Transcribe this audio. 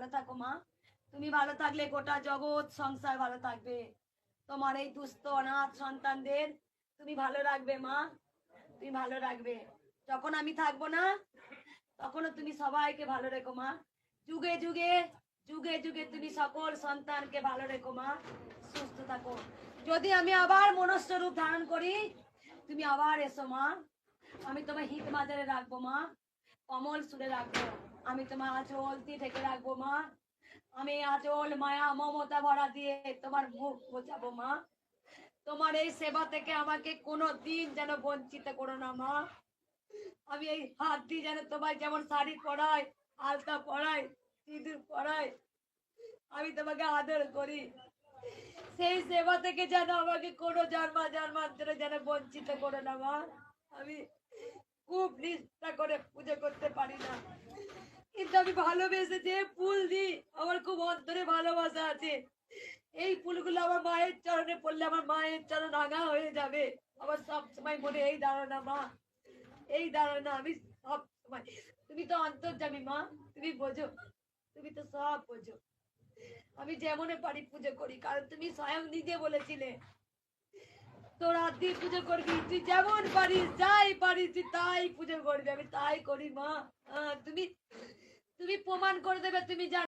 ভালো থাকো মা। তুমি ভালো থাকলে গোটা জগৎ সংসার ভালো থাকবে। তোমার এই দুস্থ অনাথ সন্তানদের তুমি ভালো রাখবে মা, তুমি ভালো রাখবে। যখন আমি থাকবো না তখনও তুমি সবাইকে ভালো রেখো মা। যুগে যুগে যুগে যুগে তুমি সকল সন্তানকে ভালো রেখো মা, সুস্থ থাকো। যদি আমি আবার মনুষ্য রূপ ধারণ করি তুমি আবার এসো মা, আমি তোমার হিত মাজারে রাখবো মা, কমল সুরে রাখবো। আমি তোমার আঁচল দিয়ে ঢেকে রাখবো মা, আমি আঁচল মায়া মমতা ভরা দিয়ে তোমার মুখ বোঝাবো মা। তোমার এই সেবা থেকে আমাকে কোনো দিন যেন বঞ্চিত করো না মা। আমি এই হাত দিয়ে যেন তোমার যেমন শাড়ি পরাই, আলতা পরাই, সিঁদুর পরাই, আমি তোমাকে আদর করি, সেই সেবা থেকে যেন আমাকে কোনো জন্মান্তরে যেন বঞ্চিত করো না মা। আমি খুব নিষ্ঠা করে পুজো করতে পারি না, কিন্তু আমি ভালোবেসে যে ফুল দিই আমার খুব অন্তরে ভালোবাসা আছে। এই ফুলগুলো আমার মায়ের চরণে পড়লে আমার মায়ের চরণ রাঙা হয়ে যাবে। আমার সব সময় মনে এই ধারণা মা, এই ধারণা আমি সব সময়। তুমি তো অন্তর্যামী মা, তুমি বোঝো, তুমি তো সব বোঝো। আমি যেমনে পারি পুজো করি, কারণ তুমি স্বয়ং নিজে বলেছিলে তোর হাত দিয়ে পুজো করবি, তুই যেমন পারিস যাই পারিস তুই তাই পুজো করবি। আমি তাই করি মা। তুমি তুমি প্রমাণ করে দেবে তুমি জানো।